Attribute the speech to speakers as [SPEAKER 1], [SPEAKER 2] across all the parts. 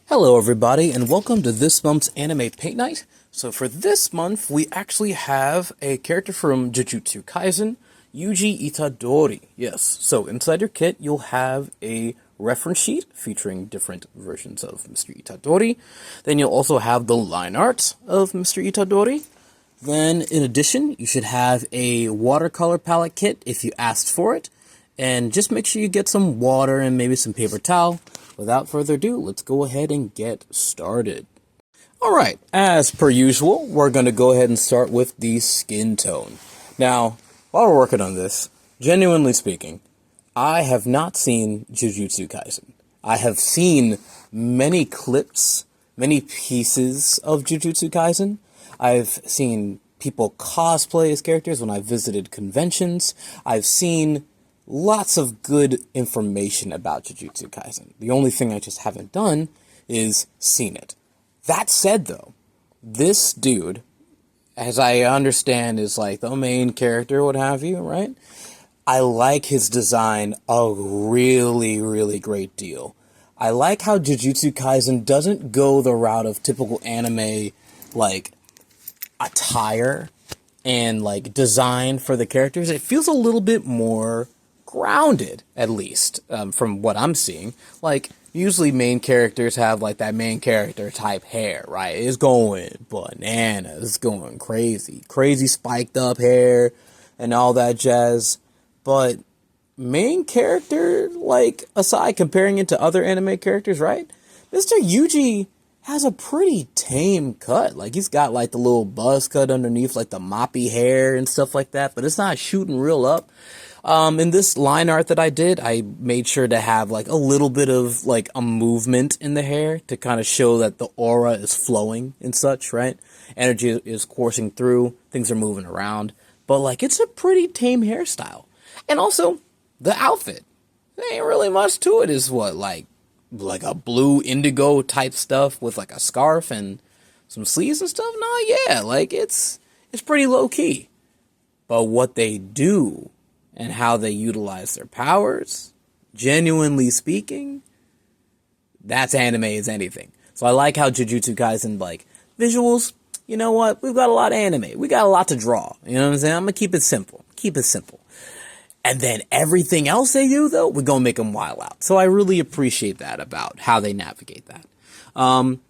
[SPEAKER 1] Hello everybody, and welcome to this month's Anime Paint Night. So for this month, we actually have a character from Jujutsu Kaisen, Yuji Itadori. Yes, so inside your kit, you'll have a reference sheet featuring different versions of Mr. Itadori. Then you'll also have the line art of Mr. Itadori. Then, in addition, you should have a watercolor palette kit if you asked for it. And just make sure you get some water and maybe some paper towel. Without further ado, let's go ahead and get started. Alright, as per usual, we're going to go ahead and start with the skin tone. Now, while we're working on this, genuinely speaking, I have not seen Jujutsu Kaisen. I have seen many clips, many pieces of Jujutsu Kaisen. I've seen people cosplay as characters when I visited conventions. I've seen lots of good information about Jujutsu Kaisen. The only thing I just haven't done is seen it. That said, though, this dude, as I understand, is like the main character, what have you, right? I like his design a really, really great deal. I like how Jujutsu Kaisen doesn't go the route of typical anime, like, attire and, like, design for the characters. It feels a little bit more grounded, at least, from what I'm seeing. Like, usually main characters have, like, that main character type hair, right? It's going bananas, it's going crazy. Crazy spiked up hair and all that jazz. But main character, like, aside, comparing it to other anime characters, right? Mr. Yuji has a pretty tame cut. Like, he's got, like, the little buzz cut underneath, like, the moppy hair and stuff like that, but it's not shooting real up. In this line art that I did, I made sure to have, like, a little bit of, like, a movement in the hair to kind of show that the aura is flowing and such, right? Energy is coursing through, things are moving around, but, like, it's a pretty tame hairstyle. And also, the outfit. There ain't really much to it. Is what, like a blue indigo type stuff with, like, a scarf and some sleeves and stuff? No, yeah, like, it's pretty low-key. But what they do and how they utilize their powers, genuinely speaking, that's anime as anything. So I like how Jujutsu Kaisen, like, visuals, you know what? We've got a lot of anime. We got a lot to draw. You know what I'm saying? I'm going to keep it simple. Keep it simple. And then everything else they do, though, we're going to make them wild out. So I really appreciate that about how they navigate that.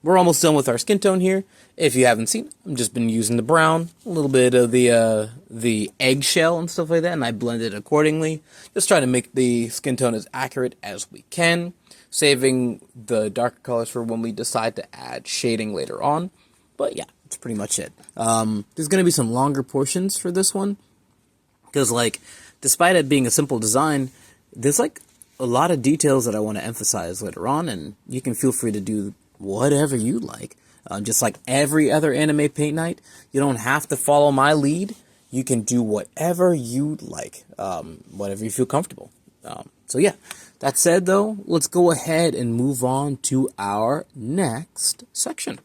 [SPEAKER 1] We're almost done with our skin tone here. If you haven't seen, I've just been using the brown, a little bit of the eggshell and stuff like that, and I blended it accordingly. Just trying to make the skin tone as accurate as we can, saving the darker colors for when we decide to add shading later on. But yeah, that's pretty much it. There's going to be some longer portions for this one, because, like, despite it being a simple design, there's, like, a lot of details that I want to emphasize later on, and you can feel free to do whatever you like. Just like every other anime paint night, you don't have to follow my lead. You can do whatever you like, whatever you feel comfortable. So yeah, that said, though, let's go ahead and move on to our next section.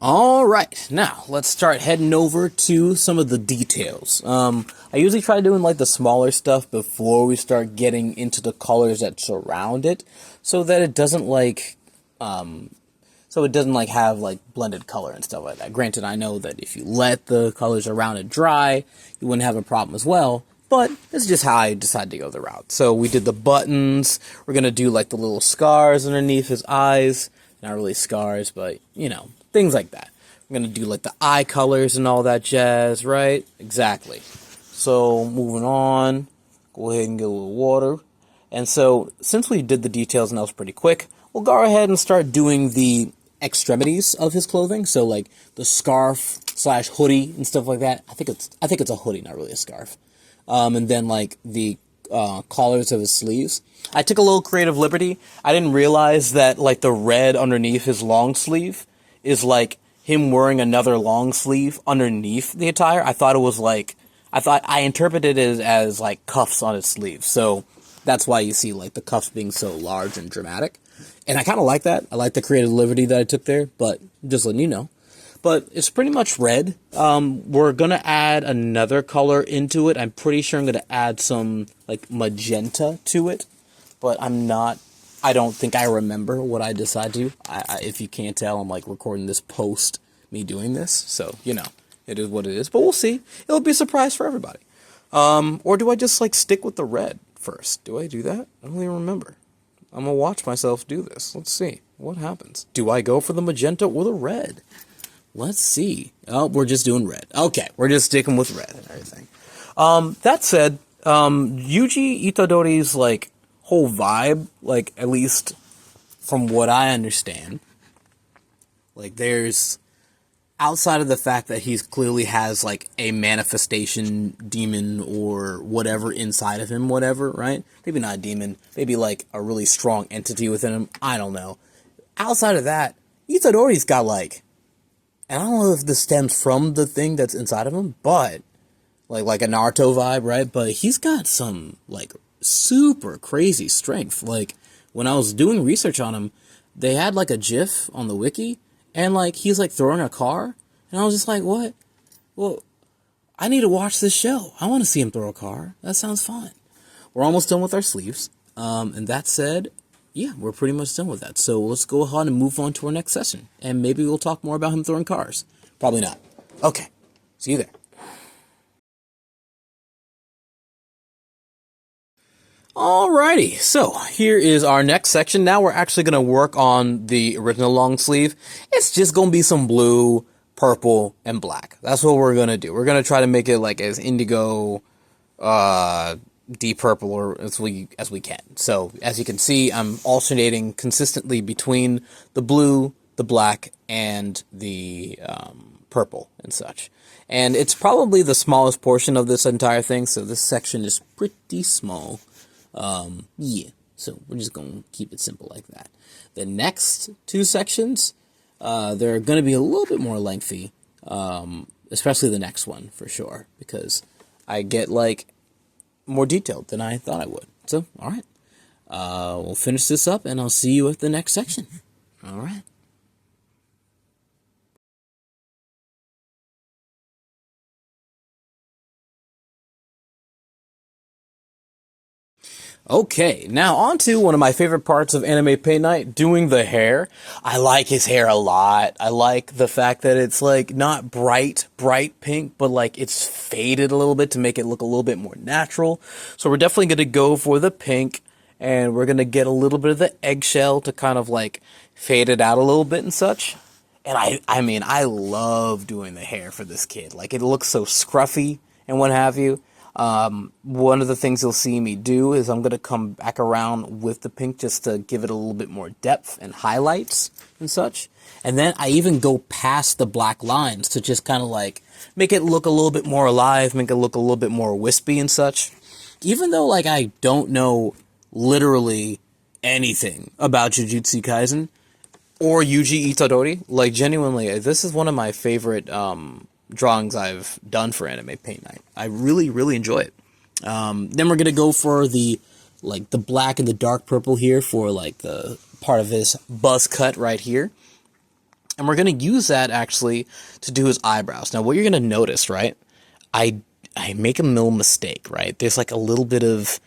[SPEAKER 1] Alright, now, let's start heading over to some of the details. I usually try doing, like, the smaller stuff before we start getting into the colors that surround it, so that it doesn't, like, have, like, blended color and stuff like that. Granted, I know that if you let the colors around it dry, you wouldn't have a problem as well, but it's just how I decided to go the route. So we did the buttons, we're gonna do, like, the little scars underneath his eyes. Not really scars, but, you know, things like that. I'm going to do, like, the eye colors and all that jazz, right? Exactly. So, moving on. Go ahead and get a little water. And so, since we did the details and that was pretty quick, we'll go ahead and start doing the extremities of his clothing. So, like, the scarf / hoodie and stuff like that. I think it's a hoodie, not really a scarf. And then, like, the collars of his sleeves. I took a little creative liberty. I didn't realize that, like, the red underneath his long sleeve is, like, him wearing another long sleeve underneath the attire. I interpreted it as, like, cuffs on his sleeve. So that's why you see, like, the cuffs being so large and dramatic. And I kind of like that. I like the creative liberty that I took there, but just letting you know. But it's pretty much red. We're going to add another color into it. I'm pretty sure I'm going to add some, like, magenta to it. but I don't think I remember what I decide to. If you can't tell, I'm like recording this post me doing this, so it is what it is. But we'll see. It'll be a surprise for everybody. Or do I just like stick with the red first? Do I do that? I don't even remember. I'm gonna watch myself do this. Let's see what happens. Do I go for the magenta or the red? Let's see. Oh, we're just doing red. Okay, we're just sticking with red and everything. That said, Yuji Itadori's like whole vibe, like at least from what I understand, like there's outside of the fact that he clearly has like a manifestation demon or whatever inside of him, whatever, right? Maybe not a demon, maybe like a really strong entity within him. I don't know. Outside of that, Itadori's got like, and I don't know if this stems from the thing that's inside of him, but like a Naruto vibe, right? But he's got some like super crazy strength. Like when I was doing research on him, they had like a GIF on the wiki, and like he's like throwing a car, and I was just like, what? Well, I need to watch this show. I want to see him throw a car. That sounds fun. We're almost done with our sleeves. And that said, yeah, we're pretty much done with that. So let's go ahead and move on to our next session, and maybe we'll talk more about him throwing cars. Probably not. Okay, see you there. Alrighty, so here is our next section. Now we're actually going to work on the original long sleeve. It's just going to be some blue, purple, and black. That's what we're going to do. We're going to try to make it like as indigo, deep purple or as we can. So as you can see, I'm alternating consistently between the blue, the black, and the purple and such. And it's probably the smallest portion of this entire thing, so this section is pretty small. Yeah, so we're just going to keep it simple like that. The next two sections, they're going to be a little bit more lengthy, especially the next one for sure, because I get like more detailed than I thought I would. So, all right, we'll finish this up and I'll see you at the next section. All right. Okay, now on to one of my favorite parts of Anime Paint Night, doing the hair. I like his hair a lot. I like the fact that it's like not bright pink, but like it's faded a little bit to make it look a little bit more natural. So we're definitely going to go for the pink, and we're going to get a little bit of the eggshell to kind of like fade it out a little bit and such. And I mean, I love doing the hair for this kid. Like it looks so scruffy and what have you. One of the things you'll see me do is I'm going to come back around with the pink just to give it a little bit more depth and highlights and such. And then I even go past the black lines to just kind of like make it look a little bit more alive, make it look a little bit more wispy and such. Even though like I don't know literally anything about Jujutsu Kaisen or Yuji Itadori, like genuinely, this is one of my favorite, drawings I've done for Anime Paint Night. I really, really enjoy it. Then we're gonna go for the black and the dark purple here for like the part of his buzz cut right here. And we're gonna use that actually to do his eyebrows. Now what you're gonna notice, right? I make a little mistake, right? There's like a little bit of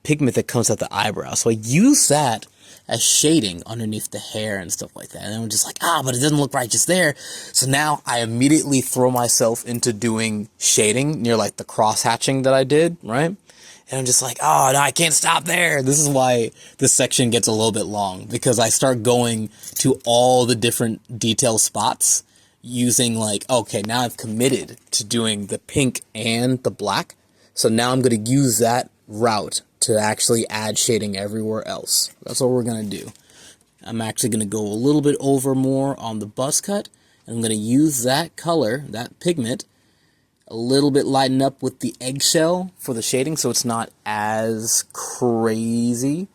[SPEAKER 1] pigment that comes out the eyebrow. So I use that as shading underneath the hair and stuff like that. And I'm just like, but it doesn't look right just there. So now I immediately throw myself into doing shading near like the cross hatching that I did, right? And I'm just like, oh no, I can't stop there. This is why this section gets a little bit long, because I start going to all the different detail spots using like, okay, now I've committed to doing the pink and the black. So now I'm going to use that route to actually add shading everywhere else. That's what we're going to do. I'm actually going to go a little bit over more on the buzz cut, and I'm going to use that color, that pigment, a little bit lighten up with the eggshell for the shading so it's not as crazy.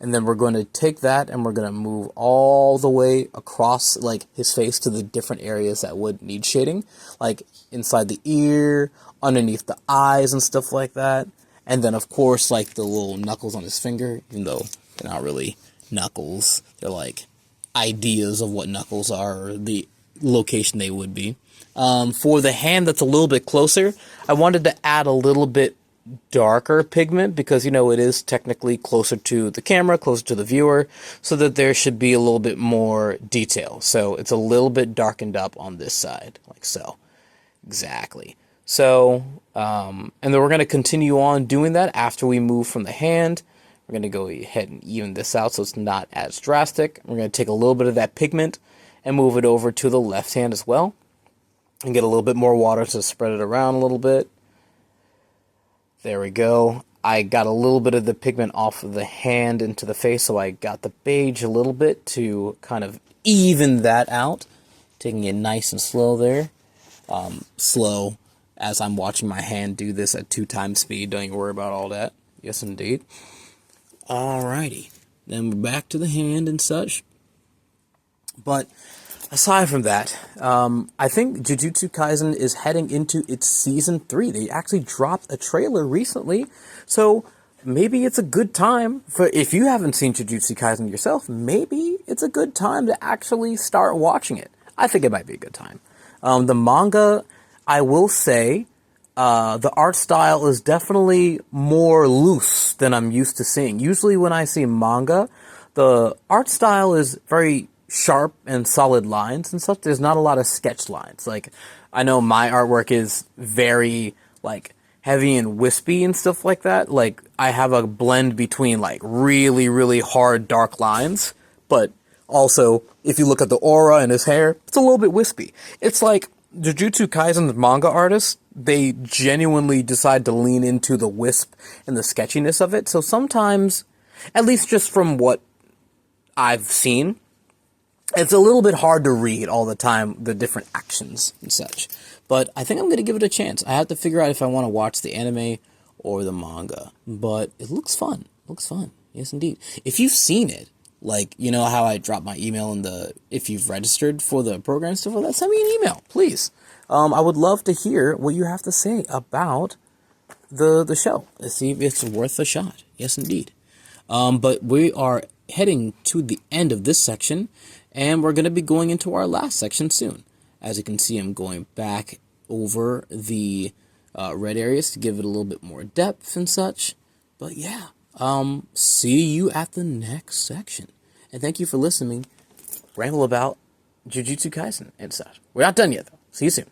[SPEAKER 1] And then we're going to take that and we're going to move all the way across like his face to the different areas that would need shading, like inside the ear, underneath the eyes and stuff like that. And then, of course, like the little knuckles on his finger, even though they're not really knuckles. They're like ideas of what knuckles are, or the location they would be. For the hand that's a little bit closer, I wanted to add a little bit darker pigment because, you know, it is technically closer to the camera, closer to the viewer, so that there should be a little bit more detail. So it's a little bit darkened up on this side, like so. Exactly. So, and then we're going to continue on doing that after we move from the hand. We're going to go ahead and even this out so it's not as drastic. We're going to take a little bit of that pigment and move it over to the left hand as well. And get a little bit more water to spread it around a little bit. There we go. I got a little bit of the pigment off of the hand into the face, so I got the beige a little bit to kind of even that out. Taking it nice and slow there. Slow as I'm watching my hand do this at 2 times speed. Don't you worry about all that. Yes, indeed. Alrighty. Then we're back to the hand and such. But aside from that, I think Jujutsu Kaisen is heading into its season 3. They actually dropped a trailer recently, so maybe it's a good time for, if you haven't seen Jujutsu Kaisen yourself, maybe it's a good time to actually start watching it. I think it might be a good time. The manga, I will say, the art style is definitely more loose than I'm used to seeing. Usually when I see manga, the art style is very sharp and solid lines and stuff. There's not a lot of sketch lines. Like, I know my artwork is very, like, heavy and wispy and stuff like that. Like, I have a blend between, like, really, really hard, dark lines, but also, if you look at the aura and his hair, it's a little bit wispy. It's like Jujutsu Kaisen's manga artists, they genuinely decide to lean into the wisp and the sketchiness of it. So sometimes, at least just from what I've seen, it's a little bit hard to read all the time, the different actions and such. But I think I'm going to give it a chance. I have to figure out if I want to watch the anime or the manga. But it looks fun. It looks fun. Yes, indeed. If you've seen it, like, you know how I drop my email in the, if you've registered for the program and stuff like that, send me an email, please. I would love to hear what you have to say about the show. Let's see if it's worth a shot. Yes, indeed. But we are heading to the end of this section, and we're going to be going into our last section soon. As you can see, I'm going back over the red areas to give it a little bit more depth and such. But yeah, see you at the next section. And thank you for listening. Ramble about Jujutsu Kaisen and such. We're not done yet, though. See you soon.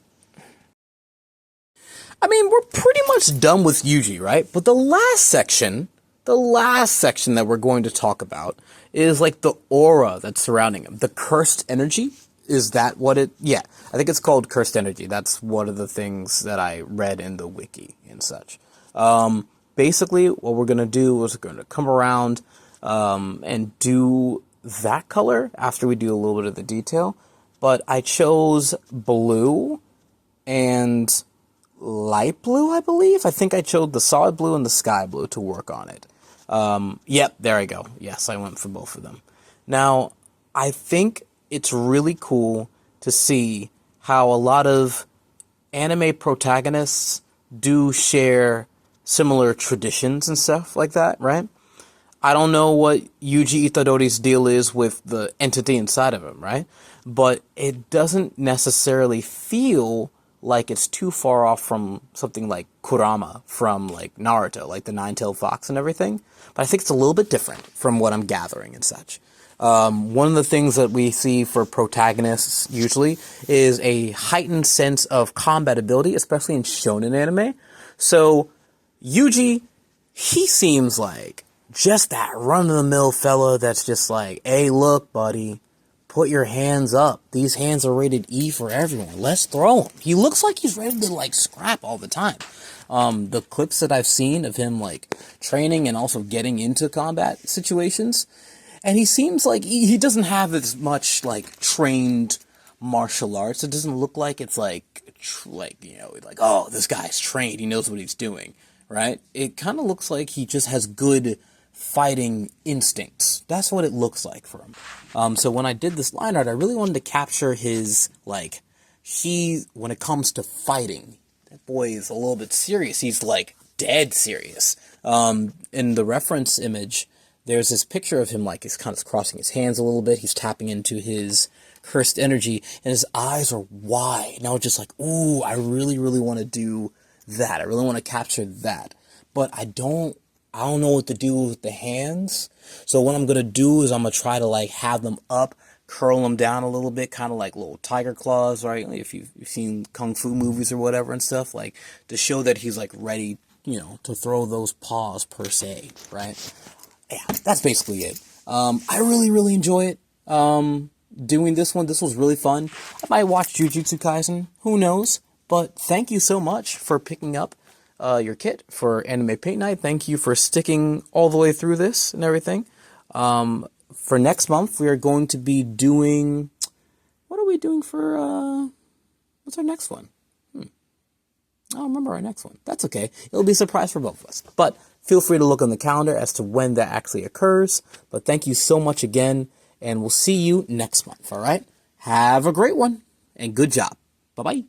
[SPEAKER 1] I mean, we're pretty much done with Yuji, right? But the last section that we're going to talk about is like the aura that's surrounding him. The cursed energy. Is that what it... Yeah, I think it's called cursed energy. That's one of the things that I read in the wiki and such. Basically, what we're going to do is we're going to come around and do that color after we do a little bit of the detail. But I chose blue and light blue, I believe. I think I chose the solid blue and the sky blue to work on it. Yep, there I go. Yes, I went for both of them. Now, I think it's really cool to see how a lot of anime protagonists do share similar traditions and stuff like that, right? I don't know what Yuji Itadori's deal is with the entity inside of him, right? But it doesn't necessarily feel like it's too far off from something like Kurama from like Naruto, like the nine-tailed fox and everything. But I think it's a little bit different from what I'm gathering and such. One of the things that we see for protagonists usually is a heightened sense of combat ability, especially in shonen anime. So Yuji, he seems like just that run-of-the-mill fella that's just like, hey, look, buddy, put your hands up. These hands are rated E for everyone. Let's throw them. He looks like he's ready to, like, scrap all the time. The clips that I've seen of him, like, training and also getting into combat situations, and he seems like he doesn't have as much, like, trained martial arts. It doesn't look like it's, like, you know, like, oh, this guy's trained. He knows what he's doing, right? It kind of looks like he just has good fighting instincts. That's what it looks like for him. So when I did this line art, I really wanted to capture his, like, when it comes to fighting, that boy is a little bit serious. He's, like, dead serious. In the reference image, there's this picture of him, like, he's kind of crossing his hands a little bit. He's tapping into his cursed energy, and his eyes are wide. Now, just like, ooh, I really, really want to do that. I really want to capture that. but I don't know what to do with the hands. So what I'm gonna do is I'm gonna try to like have them up, curl them down a little bit, kind of like little tiger claws, right? If you've seen kung fu movies or whatever and stuff, like to show that he's like ready, to throw those paws per se, right? Yeah, that's basically it. I really enjoy it. Doing this one, this was really fun. I might watch Jujutsu Kaisen, who knows? But thank you so much for picking up your kit for Anime Paint Night. Thank you for sticking all the way through this and everything. For next month, we are going to be doing... What are we doing for... what's our next one? I don't remember our next one. That's okay. It'll be a surprise for both of us. But feel free to look on the calendar as to when that actually occurs. But thank you so much again, and we'll see you next month, all right? Have a great one, and good job. Bye-bye.